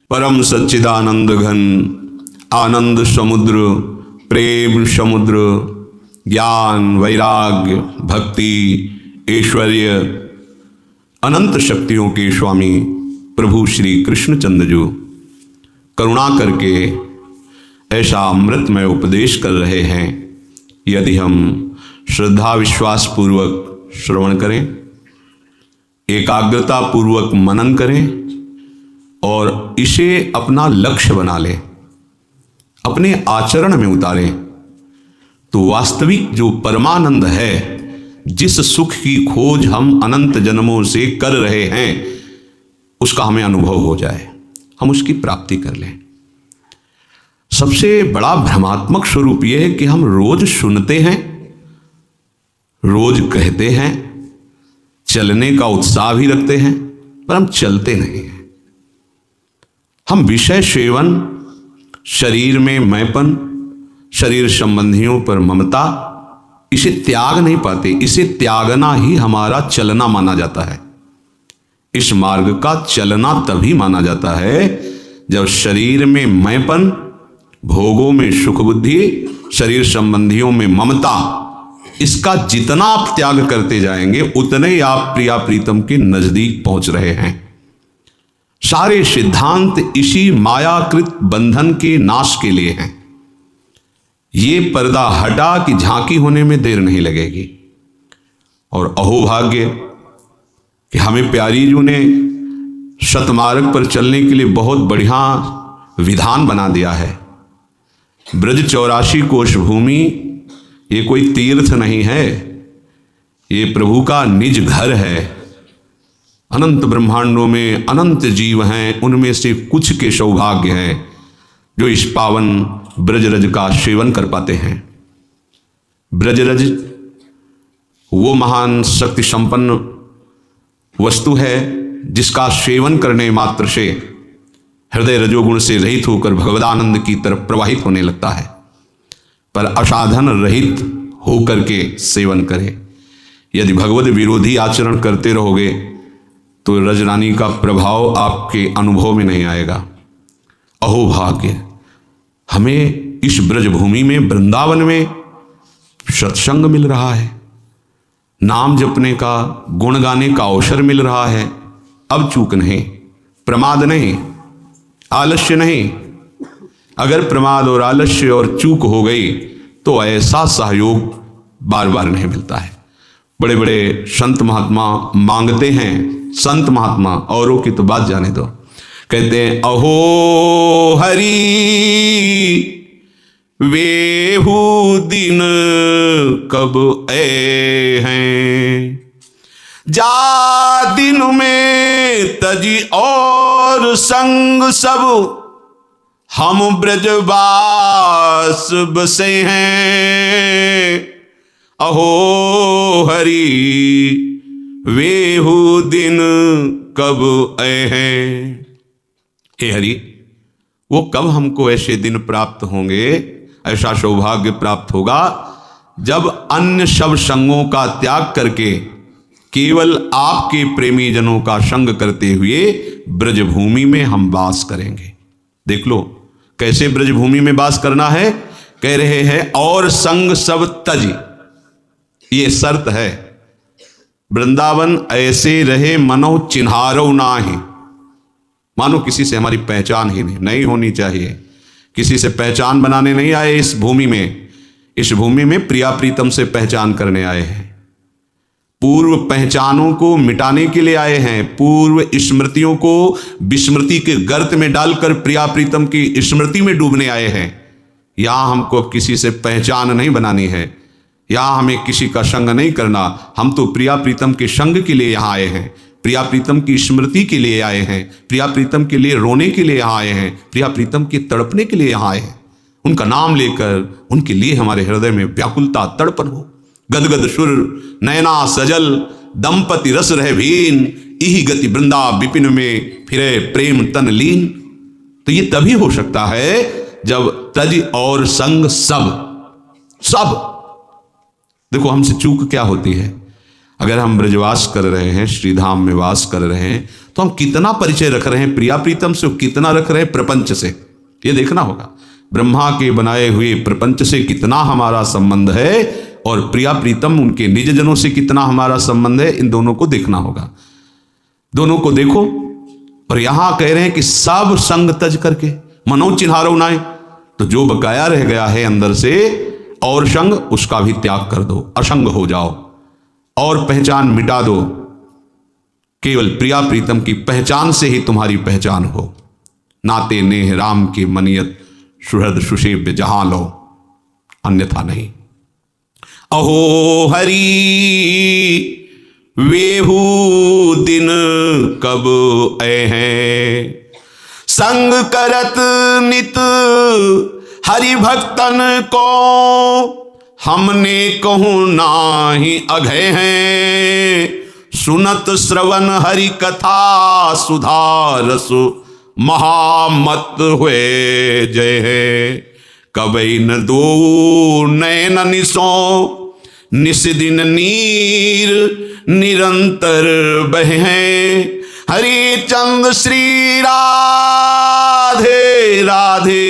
परम सच्चिदानंद घन आनंद समुद्र, प्रेम समुद्र, ज्ञान वैराग्य भक्ति ऐश्वर्य अनंत शक्तियों के स्वामी प्रभु श्री कृष्णचंद्र जो करुणा करके ऐसा अमृतमय उपदेश कर रहे हैं। यदि हम श्रद्धा विश्वास पूर्वक श्रवण करें, एकाग्रता पूर्वक मनन करें और इसे अपना लक्ष्य बना लें, अपने आचरण में उतारें, तो वास्तविक जो परमानंद है, जिस सुख की खोज हम अनंत जन्मों से कर रहे हैं, उसका हमें अनुभव हो जाए, हम उसकी प्राप्ति कर लें। सबसे बड़ा भ्रमात्मक स्वरूप यह है कि हम रोज सुनते हैं, रोज कहते हैं, चलने का उत्साह भी रखते हैं, पर हम चलते नहीं हैं। हम विषय सेवन, शरीर में मैंपन, शरीर संबंधियों पर ममता, इसे त्याग नहीं पाते। इसे त्यागना ही हमारा चलना माना जाता है। इस मार्ग का चलना तभी माना जाता है जब शरीर में मैंपन, भोगों में सुख बुद्धि, शरीर संबंधियों में ममता, इसका जितना आप त्याग करते जाएंगे उतने ही आप प्रिया प्रीतम के नजदीक पहुंच रहे हैं। सारे सिद्धांत इसी मायाकृत बंधन के नाश के लिए हैं। ये पर्दा हटा कि झांकी होने में देर नहीं लगेगी। और अहोभाग्य कि हमें प्यारी जी ने सतमार्ग पर चलने के लिए बहुत बढ़िया विधान बना दिया है। ब्रज 84 कोश भूमि ये कोई तीर्थ नहीं है, ये प्रभु का निज घर है। अनंत ब्रह्मांडों में अनंत जीव हैं, उनमें से कुछ के सौभाग्य हैं जो इस पावन ब्रजरज का सेवन कर पाते हैं। ब्रजरज वो महान शक्ति संपन्न वस्तु है जिसका सेवन करने मात्र से हृदय रजोगुण से रहित होकर भगवदानंद की तरफ प्रवाहित होने लगता है। पर असाधन रहित होकर के सेवन करें। यदि भगवद विरोधी आचरण करते रहोगे तो रजरानी का प्रभाव आपके अनुभव में नहीं आएगा। अहोभाग्य हमें इस ब्रजभूमि में, वृंदावन में सत्संग मिल रहा है, नाम जपने का, गुण गाने का अवसर मिल रहा है। अब चूक नहीं, प्रमाद नहीं, आलस्य नहीं। अगर प्रमाद और आलस्य और चूक हो गई तो ऐसा सहयोग बार बार नहीं मिलता है। बड़े बड़े संत महात्मा मांगते हैं, संत महात्मा, औरों की तो बात जाने दो, कहते हैं अहो हरि वेहू दिन कब ए हैं, जा दिन में तजी और संग सब, हम ब्रजवास बसे हैं। अहो हरि वेहू दिन कब आए हैं। हे हरि, वो कब हमको ऐसे दिन प्राप्त होंगे, ऐसा सौभाग्य प्राप्त होगा जब अन्य सब संगों का त्याग करके केवल आपके प्रेमी जनों का संग करते हुए ब्रजभूमि में हम वास करेंगे। देख लो कैसे ब्रजभूमि में वास करना है। कह रहे हैं और संग सब तज, ये शर्त है। वृंदावन ऐसे रहे मनो चिन्हारो नाही, मानो किसी से हमारी पहचान ही नहीं होनी चाहिए। किसी से पहचान बनाने नहीं आए इस भूमि में। इस भूमि में प्रिया प्रीतम से पहचान करने आए हैं। पूर्व पहचानों को मिटाने के लिए आए हैं। पूर्व स्मृतियों को विस्मृति के गर्त में डालकर प्रिया प्रीतम की स्मृति में डूबने आए हैं। यहां हमको किसी से पहचान नहीं बनानी है, यहां हमें किसी का संग नहीं करना। हम तो प्रिया प्रीतम के संग के लिए यहां आए हैं, प्रिया प्रीतम की स्मृति के लिए आए हैं, प्रिया प्रीतम के लिए रोने के लिए यहां आए हैं, प्रिया प्रीतम के तड़पने के लिए यहां आए हैं। उनका नाम लेकर उनके लिए हमारे हृदय में व्याकुलता तड़पन हो। गदगद सुर नयना सजल दंपति रस रहे भीन, इही गति वृंदा विपिन में फिरे प्रेम तन लीन। तो ये तभी हो सकता है जब तज और संग सब। देखो हमसे चूक क्या होती है। अगर हम ब्रजवास कर रहे हैं, श्रीधाम में वास कर रहे हैं, तो हम कितना परिचय रख रहे हैं प्रिया प्रीतम से, कितना रख रहे हैं प्रपंच से, ये देखना होगा। ब्रह्मा के बनाए हुए प्रपंच से कितना हमारा संबंध है और प्रिया प्रीतम उनके निज जनों से कितना हमारा संबंध है, इन दोनों को देखना होगा। दोनों को देखो। और यहां कह रहे हैं कि सब संग तज करके मनो चिन्हारो नाय, तो जो बकाया रह गया है अंदर से और संग, उसका भी त्याग कर दो, असंग हो जाओ और पहचान मिटा दो। केवल प्रिया प्रीतम की पहचान से ही तुम्हारी पहचान हो। नाते नेह राम के मनियत सुहृद सुषेव्य जहां लो, अन्यथा नहीं। अहो हरि वेहू दिन कब आए हैं, संग करत नित हरि भक्तन को, हमने कहूं नाही अघय हैं, सुनत श्रवण हरि कथा सुधारस महामत हुए जय है। कबई न दो नैन निसो निस दिन नीर निरंतर बहे हैं, हरि चंद श्री राधे राधे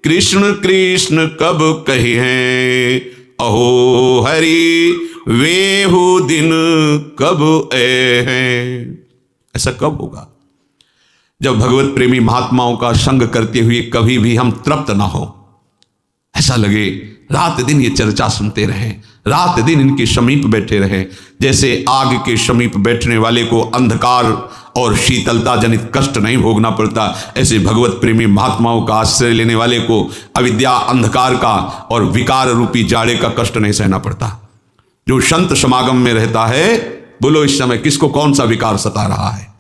कृष्ण कृष्ण कब कहे हैं, अहो हरि वेहू दिन कब आए हैं। ऐसा कब होगा? जब भगवत प्रेमी महात्माओं का संग करते हुए कभी भी हम तृप्त ना हो, ऐसा लगे रात दिन ये चर्चा सुनते रहें, रात दिन इनके समीप बैठे रहें। जैसे आग के समीप बैठने वाले को अंधकार और शीतलता जनित कष्ट नहीं भोगना पड़ता, ऐसे भगवत प्रेमी महात्माओं का आश्रय लेने वाले को अविद्या अंधकार का और विकार रूपी जाड़े का कष्ट नहीं सहना पड़ता। जो संत समागम में रहता है, बोलो इस समय किसको कौन सा विकार सता रहा है?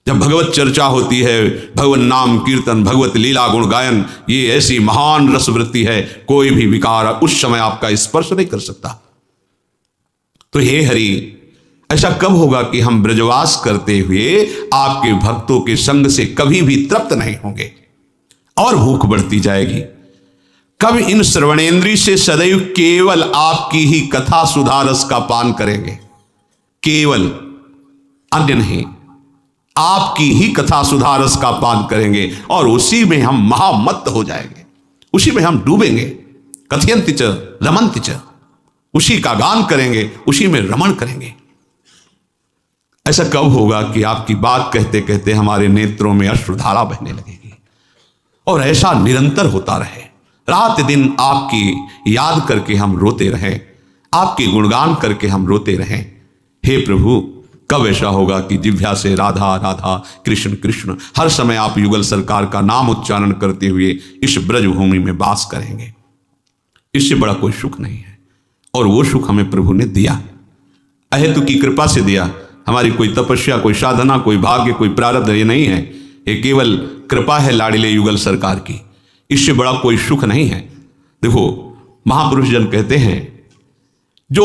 जब भगवत चर्चा होती है, भगवत नाम कीर्तन, भगवत लीला गुण गायन, ये ऐसी महान रसवृत्ति है, कोई भी विकार उस समय आपका स्पर्श नहीं कर सकता। तो हे हरि, ऐसा कब होगा कि हम ब्रजवास करते हुए आपके भक्तों के संग से कभी भी तृप्त नहीं होंगे और भूख बढ़ती जाएगी? कब इन श्रवणेन्द्रिय से सदैव केवल आपकी ही कथा सुधारस का पान करेंगे, केवल, अन्य नहीं, आपकी ही कथा सुधारस का पान करेंगे और उसी में हम महामत्त हो जाएंगे, उसी में हम डूबेंगे। कथयन्ति च रमन्ति च, उसी का गान करेंगे, उसी में रमण करेंगे। ऐसा कब होगा कि आपकी बात कहते कहते हमारे नेत्रों में अश्रुधारा बहने लगेगी और ऐसा निरंतर होता रहे, रात दिन आपकी याद करके हम रोते रहें, आपके गुणगान करके हम रोते रहें। हे प्रभु, कब ऐसा होगा कि जिह्वा से राधा राधा कृष्ण कृष्ण हर समय आप युगल सरकार का नाम उच्चारण करते हुए इस ब्रजभूमि में वास करेंगे? इससे बड़ा कोई सुख नहीं है। और वो सुख हमें प्रभु ने दिया, अहेतु की कृपा से दिया। हमारी कोई तपस्या, कोई साधना, कोई भाग्य, कोई प्रारब्ध ये नहीं है, ये केवल कृपा है लाडिले युगल सरकार की। इससे बड़ा कोई सुख नहीं है। देखो, महापुरुष जन कहते हैं, जो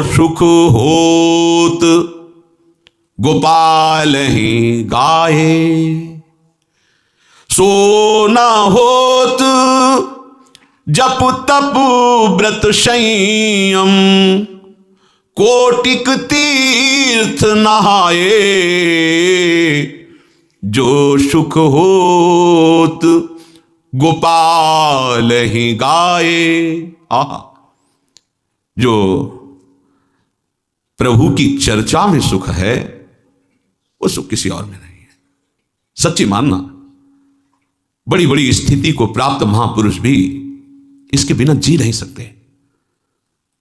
सुख होत गोपाल ही गाए, सो न होत जप तप व्रत संयम, कोटिक तीर्थ नहाए, जो सुख होत गोपाल ही गाए। आहा, जो प्रभु की चर्चा में सुख है, वो सुख किसी और में नहीं है। सच्ची मानना, बड़ी बड़ी स्थिति को प्राप्त महापुरुष भी इसके बिना जी नहीं सकते।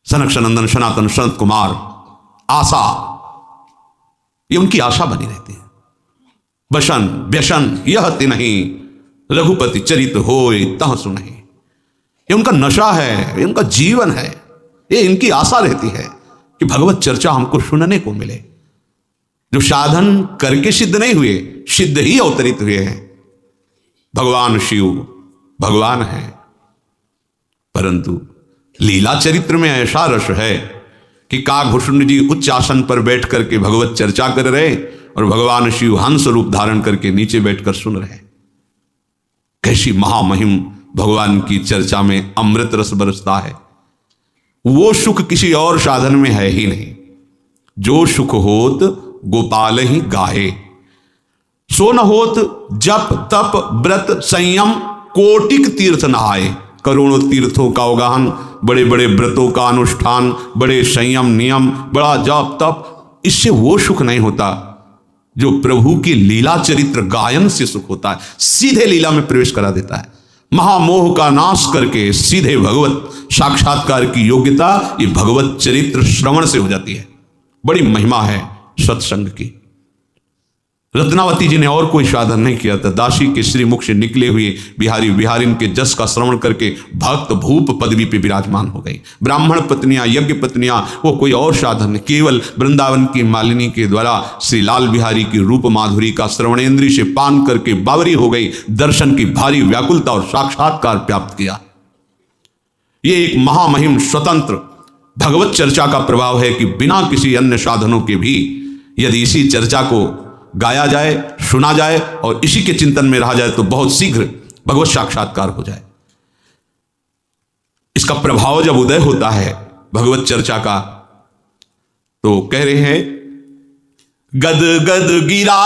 सनक सनंदन सनातन सनत कुमार, आशा, ये उनकी आशा बनी रहती है। बसन व्यसन यह ति नहीं, रघुपति चरित होय तह सुनहि। ये उनका नशा है, ये उनका जीवन है, ये इनकी आशा रहती है कि भगवत चर्चा हमको सुनने को मिले। जो साधन करके सिद्ध नहीं हुए, सिद्ध ही अवतरित हुए हैं। भगवान शिव भगवान है, परंतु लीला चरित्र में ऐसा रस है कि काकभूषण जी उच्च आसन पर बैठ करके भगवत चर्चा कर रहे और भगवान शिव हंस रूप धारण करके नीचे बैठकर सुन रहे। कैसी महामहिम भगवान की चर्चा में अमृत रस बरसता है। वो सुख किसी और साधन में है ही नहीं। जो सुख होत गोपाल ही गाहे। सो न होत जप तप व्रत संयम कोटिक तीर्थ नहाए। करोड़ों तीर्थों का अवगाहन, बड़े बड़े व्रतों का अनुष्ठान, बड़े संयम नियम, बड़ा जप तप, इससे वो सुख नहीं होता जो प्रभु की लीला चरित्र गायन से सुख होता है। सीधे लीला में प्रवेश करा देता है। महामोह का नाश करके सीधे भगवत साक्षात्कार की योग्यता ये भगवत चरित्र श्रवण से हो जाती है। बड़ी महिमा है सत्संग की। रत्नावती जी ने और कोई साधन नहीं किया था। दासी के श्रीमुख से निकले हुए बिहारी बिहारिन के जस का श्रवण करके भक्त भूप पदवी पे विराजमान हो गई। ब्राह्मण पत्नियां, यज्ञ पत्नियां, वो कोई और साधन नहीं, केवल वृंदावन की मालिनी के द्वारा श्री लाल बिहारी की रूप माधुरी का श्रवणेन्द्रिय से पान करके बावरी हो गई। दर्शन की भारी व्याकुलता और साक्षात्कार प्राप्त किया। ये एक महामहिम स्वतंत्र भगवत चर्चा का प्रभाव है कि बिना किसी अन्य साधनों के भी यदि इसी चर्चा को गाया जाए, सुना जाए और इसी के चिंतन में रहा जाए तो बहुत शीघ्र भगवत साक्षात्कार हो जाए। इसका प्रभाव जब उदय होता है भगवत चर्चा का, तो कह रहे हैं गद गद गिरा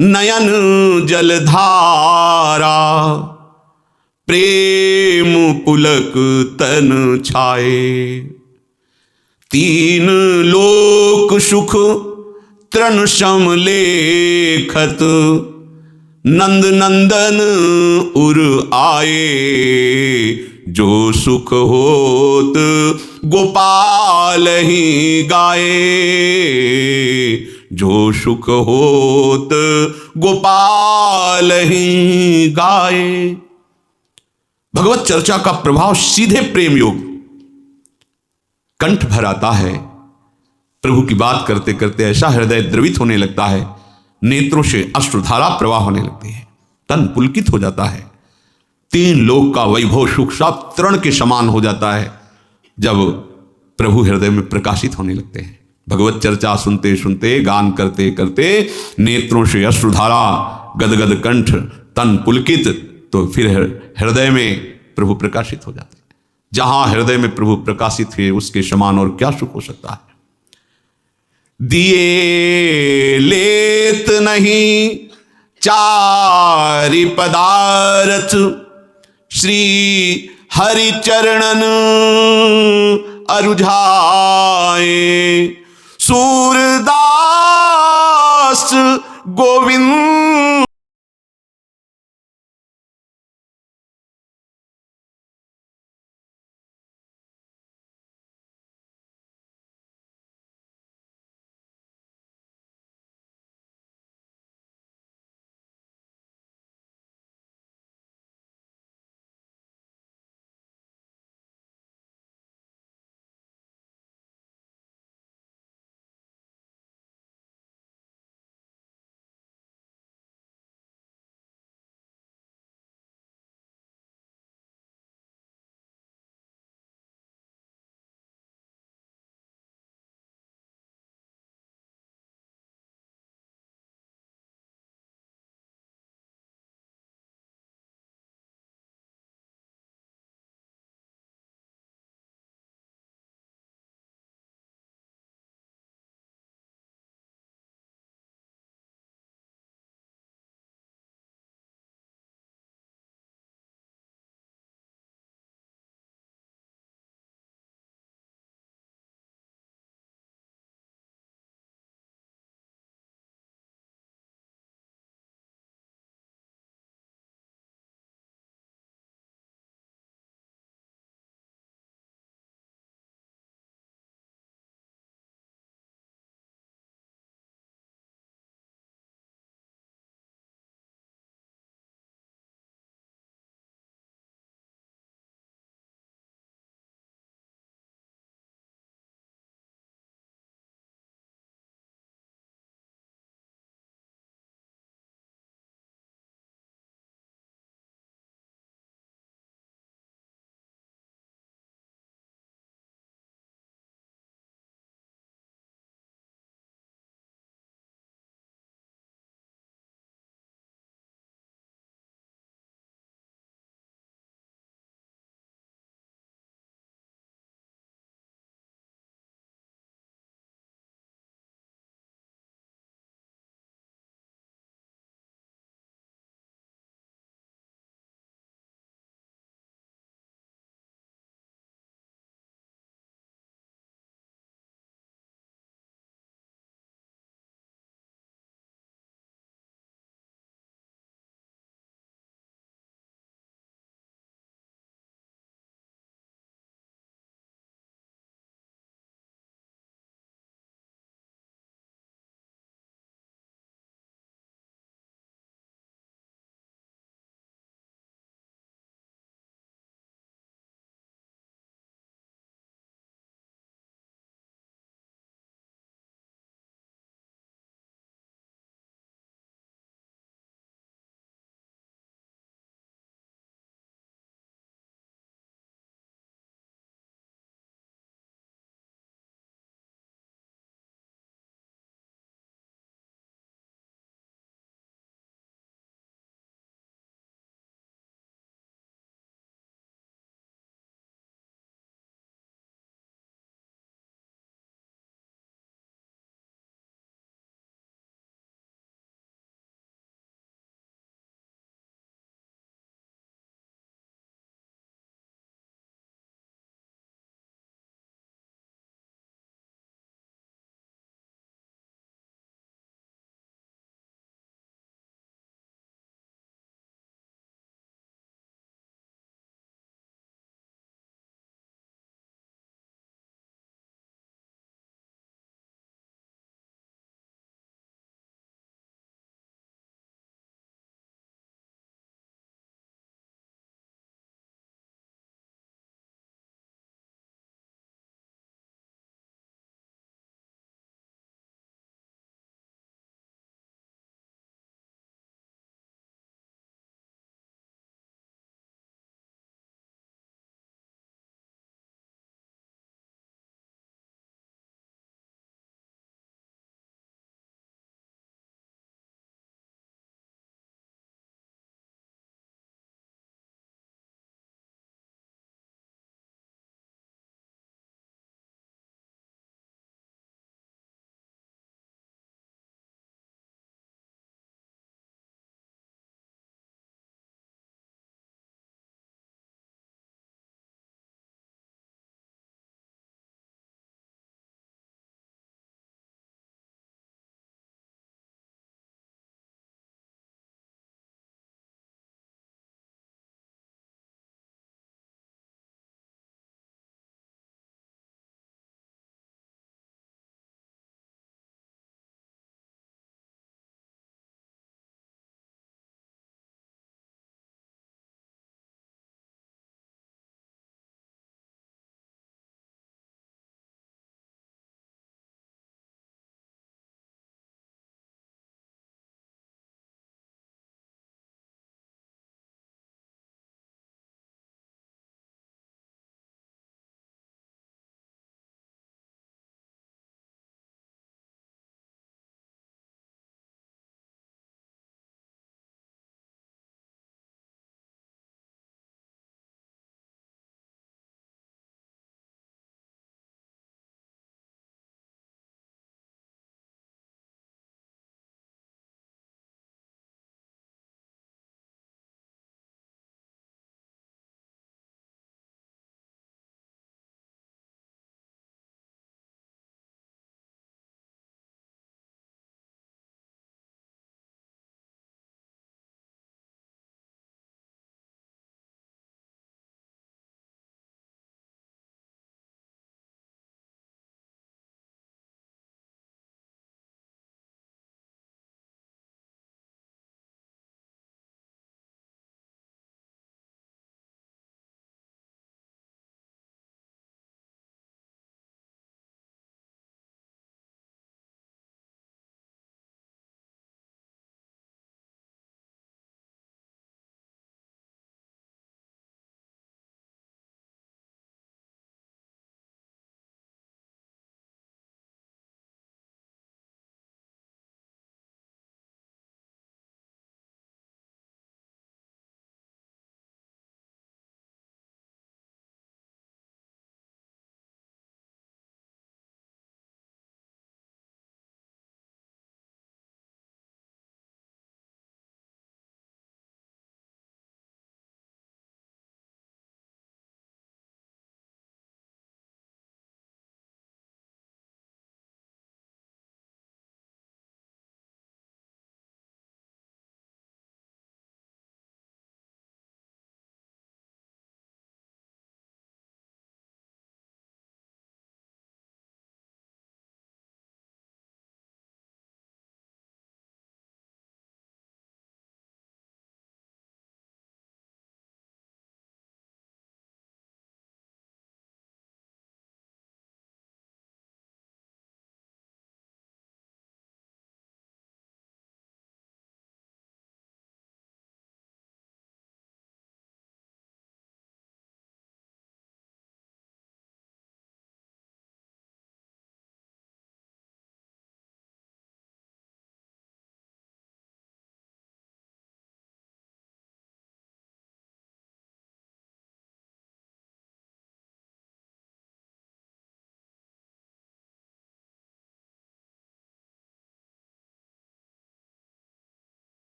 नयन जलधारा, प्रेम पुलक तन छाए। तीन लोक सुख तृण सम लेखत, नंद नंदन उर आए। जो सुख होत गोपाल ही गाए, जो सुख होत गोपाल ही गाए। भगवत चर्चा का प्रभाव सीधे प्रेम योग कंठ भर आता है। प्रभु की बात करते करते ऐसा हृदय द्रवित होने लगता है, नेत्रों से अश्रुधारा प्रवाह होने लगती है, तन पुलकित हो जाता है। तीन लोक का वैभव सुख सब तृण के समान हो जाता है जब प्रभु हृदय में प्रकाशित होने लगते हैं। भगवत चर्चा सुनते सुनते, गान करते करते नेत्रों से अश्रुधारा, गदगद कंठ, तन पुलकित, तो फिर हृदय में प्रभु प्रकाशित हो जाते हैं। जहां हृदय में प्रभु प्रकाशित है उसके समान और क्या सुख हो सकता है। दिए लेत नहीं चारि पदार्थ, श्री हरि चरणन अरुझाए। सूरदास गोविंद